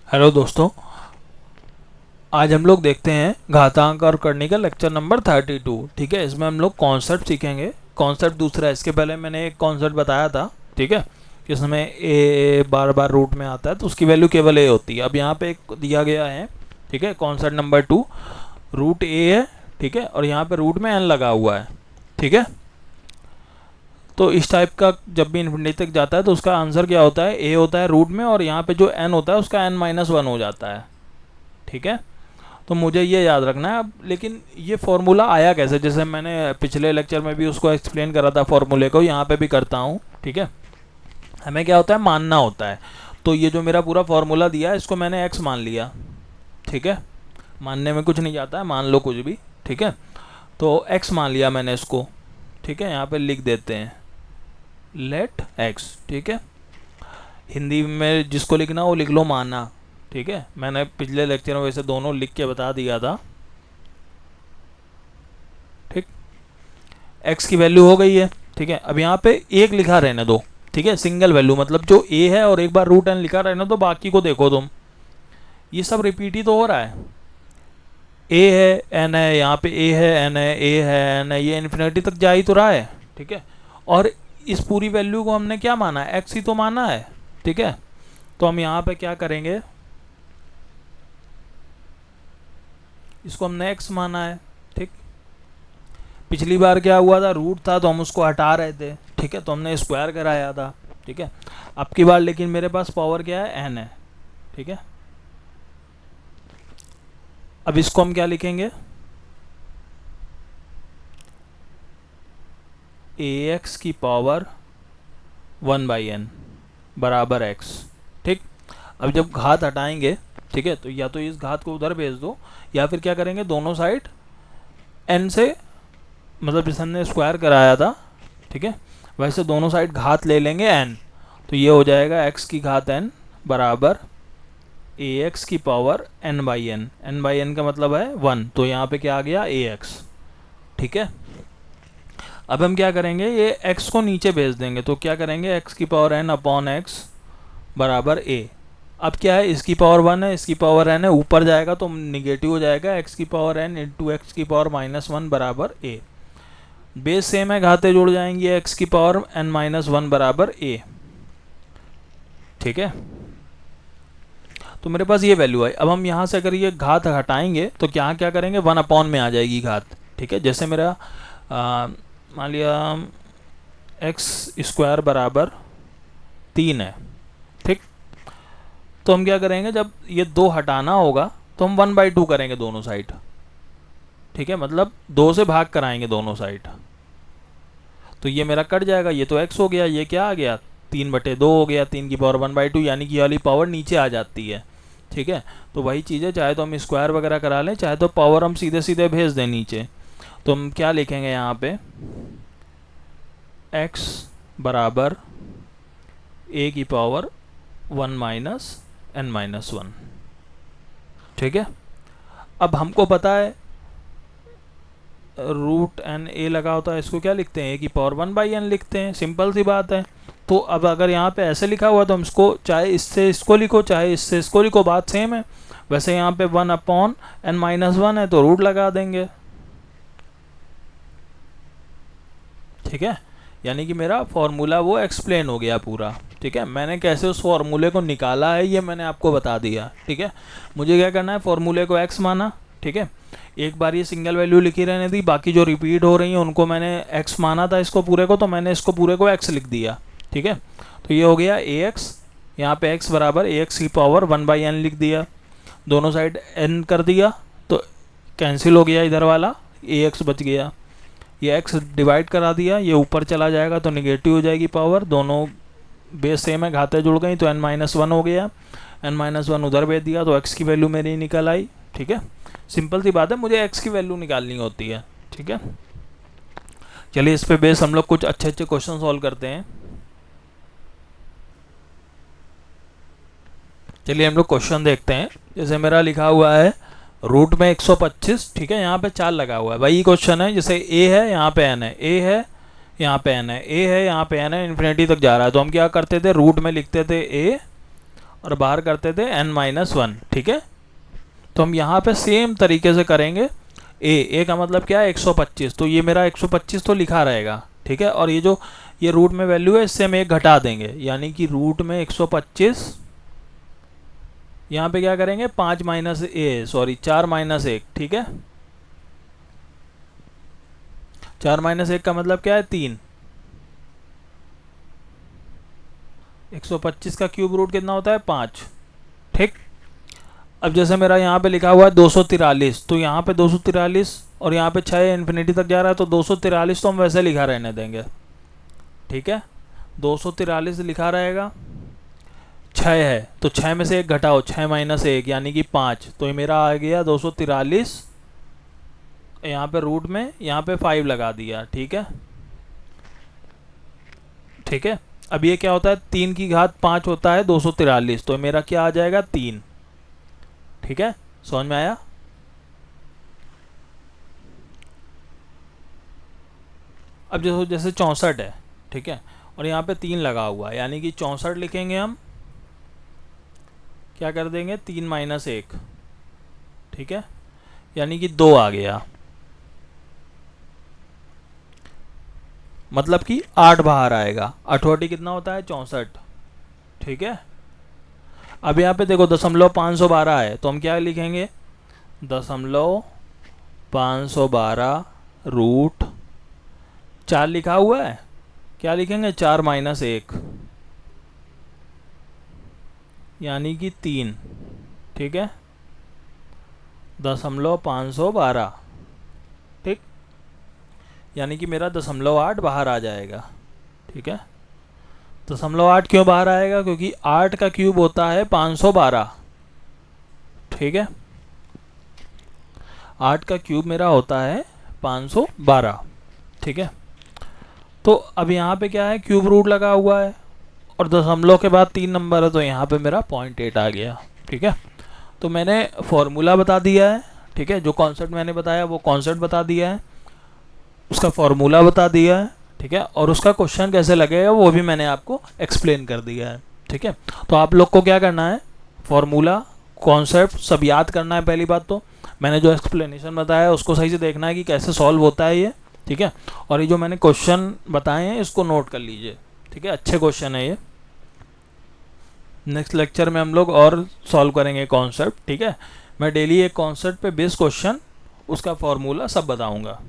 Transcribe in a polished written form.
Hello दोस्तों, आज हम लोग देखते हैं घातांक और करनी का लेक्चर नंबर 32। ठीक है, इसमें हम लोग कॉन्सेप्ट सीखेंगे। कॉन्सेप्ट दूसरा है, इसके पहले मैंने एक कॉन्सेप्ट बताया था। ठीक है, इसमें ए बार बार रूट में आता है तो उसकी वैल्यू केवल ए होती है। अब यहाँ पे एक दिया गया है, ठीक है, कॉन्सेप्ट नंबर 2, रूट ए है। ठीक है, और यहाँ पे रूट में एन लगा हुआ है। ठीक है, तो इस टाइप का जब भी इन्फिनिटी तक जाता है तो उसका आंसर क्या होता है, ए होता है रूट में, और यहाँ पे जो एन होता है उसका n-1 हो जाता है। ठीक है, तो मुझे ये याद रखना है। अब लेकिन ये फॉर्मूला आया कैसे, जैसे मैंने पिछले लेक्चर में भी उसको एक्सप्लेन करा था फॉर्मूले को, यहाँ पे भी करता हूँ। ठीक है, हमें क्या होता है, मानना होता है। तो ये जो मेरा पूरा फॉर्मूला दिया है इसको मैंने x मान लिया। ठीक है, मानने में कुछ नहीं जाता है, मान लो कुछ भी। ठीक है, तो x मान लिया मैंने इसको। ठीक है, यहाँ पे लिख देते हैं लेट x। ठीक है, हिंदी में जिसको लिखना वो लिख लो माना। ठीक है, मैंने पिछले लेक्चर में वैसे दोनों लिख के बता दिया था। ठीक, x की वैल्यू हो गई है। ठीक है, अब यहाँ पे एक लिखा रहने दो। ठीक है, सिंगल वैल्यू मतलब जो a है, और एक बार रूट n लिखा रहने दो, बाकी को देखो तुम, ये सब रिपीट ही तो हो रहा है। a है n है, यहाँ पे a है n है, a है n है, ये इन्फिनिटी तक जा ही तो रहा है। ठीक है, और इस पूरी वैल्यू को हमने क्या माना है, x ही तो माना है। ठीक है, तो हम यहाँ पे क्या करेंगे, इसको हमने x माना है। ठीक, पिछली बार क्या हुआ था, रूट था तो हम उसको हटा रहे थे। ठीक है, तो हमने स्क्वायर कराया था। ठीक है, अब की बार लेकिन मेरे पास पावर क्या है, n है। ठीक है, अब इसको हम क्या लिखेंगे, ax की पावर 1/n बराबर x। ठीक, अब जब घात हटाएंगे, ठीक है, तो या तो इस घात को उधर भेज दो, या फिर क्या करेंगे, दोनों साइड n से, मतलब जैसे हमने स्क्वायर कराया था, ठीक है, वैसे दोनों साइड घात ले लेंगे n। तो ये हो जाएगा x की घात n बराबर ax की पावर n/n। n/n का मतलब है 1, तो यहाँ पे क्या आ गया, ax। ठीक है, अब हम क्या करेंगे, ये x को नीचे भेज देंगे, तो क्या करेंगे, x की पावर n अपॉन x बराबर a। अब क्या है, इसकी पावर 1 है, इसकी पावर n है, ऊपर जाएगा तो निगेटिव हो जाएगा, x की पावर n इंटू एक्स की पावर -1 बराबर a। बेस सेम है, घाते जुड़ जाएंगी, x की पावर n-1 बराबर a। ठीक है, तो मेरे पास ये वैल्यू है। अब हम यहाँ से अगर ये घात हटाएंगे तो क्या क्या करेंगे, 1 अपॉन में आ जाएगी घात। ठीक है, जैसे मेरा मान लिया x² बराबर 3 है। ठीक, तो हम क्या करेंगे, जब ये 2 हटाना होगा तो हम 1/2 करेंगे दोनों साइड। ठीक है, मतलब 2 से भाग कराएंगे दोनों साइड, तो ये मेरा कट जाएगा, ये तो x हो गया, ये क्या आ गया, 3/2 हो गया, 3 की पावर 1/2, यानी कि ये वाली पावर नीचे आ जाती है। ठीक है, तो वही चीज़ है, चाहे तो हम स्क्वायर वगैरह करा लें, चाहे तो पावर हम सीधे सीधे भेज दें नीचे। तो हम क्या लिखेंगे यहाँ पे, x बराबर a की पावर 1 माइनस n-1। ठीक है, अब हमको पता है रूट एन ए लगा होता है, इसको क्या लिखते हैं, ए की पावर 1/n लिखते हैं, सिंपल सी बात है। तो अब अगर यहाँ पे ऐसे लिखा हुआ तो हम इसको चाहे इससे इसको लिखो, चाहे इससे इसको लिखो, बात सेम है। वैसे यहाँ पे 1 अपॉन n-1 है तो रूट लगा देंगे। ठीक है, यानी कि मेरा फॉर्मूला वो एक्सप्लेन हो गया पूरा। ठीक है, मैंने कैसे उस फॉर्मूले को निकाला है ये मैंने आपको बता दिया। ठीक है, मुझे क्या करना है, फॉर्मूले को x माना। ठीक है, एक बार ये सिंगल वैल्यू लिखी रहने दी, बाकी जो रिपीट हो रही हैं उनको मैंने x माना था, इसको पूरे को, तो मैंने इसको पूरे को x लिख दिया। ठीक है, तो ये हो गया ax, यहाँ पे x बराबर ax की पावर 1/n लिख दिया, दोनों साइड n कर दिया तो कैंसिल हो गया, इधर वाला ax बच गया, ये x डिवाइड करा दिया, ये ऊपर चला जाएगा तो निगेटिव हो जाएगी पावर, दोनों बेस सेम है, घातें जुड़ गई तो n-1 हो गया, n-1 उधर भेज दिया तो x की वैल्यू मेरी निकल आई। ठीक है, सिंपल सी बात है, मुझे x की वैल्यू निकालनी होती है। ठीक है, चलिए इस पे बेस हम लोग कुछ अच्छे अच्छे क्वेश्चन सॉल्व करते हैं। चलिए हम लोग क्वेश्चन देखते हैं। जैसे मेरा लिखा हुआ है रूट में 125, ठीक है, यहाँ पे 4 लगा हुआ है, वही क्वेश्चन है, जैसे a है यहाँ पे n है, a है यहाँ पे n है, a है यहाँ पे n है, इन्फिनिटी तक जा रहा है, तो हम क्या करते थे, रूट में लिखते थे a और बाहर करते थे n-1, ठीक है। तो हम यहाँ पे सेम तरीके से करेंगे। ए का मतलब क्या है 125, तो ये मेरा 125 तो लिखा रहेगा, ठीक है। और ये जो ये रूट में वैल्यू है इससे हम एक घटा देंगे, यानी कि रूट में 125, यहाँ पे क्या करेंगे 4 माइनस 1, ठीक है। 4 माइनस 1 का मतलब क्या है 3। 125 का क्यूब रूट कितना होता है 5, ठीक। अब जैसे मेरा यहाँ पे लिखा हुआ है 243, तो यहाँ पे 243 और यहाँ पे 6 इन्फिनिटी तक जा रहा है, तो 243 तो हम वैसे लिखा रहने देंगे, ठीक है। 243 लिखा रहेगा। 6 है तो 6 में से 1 घटाओ, 6 माइनस 1 यानी कि 5, तो ये मेरा आ गया 243। यहाँ पे रूट में यहाँ पे 5 लगा दिया, ठीक है, ठीक है। अब ये क्या होता है 3 की घात 5 होता है 243, तो मेरा क्या आ जाएगा 3, ठीक है। समझ में आया। अब जैसे 64 है, ठीक है, और यहाँ पे 3 लगा हुआ है, यानी कि 64 लिखेंगे हम, क्या कर देंगे 3 माइनस 1, ठीक है, यानी कि 2 आ गया, मतलब कि 8 बाहर आएगा। 8 कितना होता है 64, ठीक है। अब यहाँ पे देखो 512 है, तो हम क्या लिखेंगे 512 रूट 4 लिखा हुआ है, क्या लिखेंगे 4 माइनस 1 यानी कि 3, ठीक है, 512, ठीक, यानी कि मेरा 0.8 बाहर आ जाएगा, ठीक है। 0.8 क्यों बाहर आएगा, क्योंकि 8 का क्यूब होता है 512, ठीक है। 8 का क्यूब मेरा होता है 512, ठीक है। तो अब यहाँ पे क्या है क्यूब रूट लगा हुआ है और दशमलव के बाद 3 नंबर है, तो यहाँ पे मेरा 0.8 आ गया, ठीक है। तो मैंने फॉर्मूला बता दिया है, ठीक है, जो कॉन्सेप्ट मैंने बताया वो कॉन्सेप्ट बता दिया है, उसका फॉर्मूला बता दिया है, ठीक है, और उसका क्वेश्चन कैसे लगेगा वो भी मैंने आपको एक्सप्लेन कर दिया है, ठीक है। तो आप लोग को क्या करना है, फॉर्मूला कॉन्सेप्ट सब याद करना है। पहली बात तो मैंने जो एक्सप्लेनेशन बताया उसको सही से देखना है कि कैसे सॉल्व होता है ये, ठीक है। और ये जो मैंने क्वेश्चन बताए हैं इसको नोट कर लीजिए, ठीक है, अच्छे क्वेश्चन है ये। नेक्स्ट लेक्चर में हम लोग और सॉल्व करेंगे कॉन्सेप्ट, ठीक है। मैं डेली एक कॉन्सेप्ट पे बेस्ड क्वेश्चन उसका फॉर्मूला सब बताऊंगा।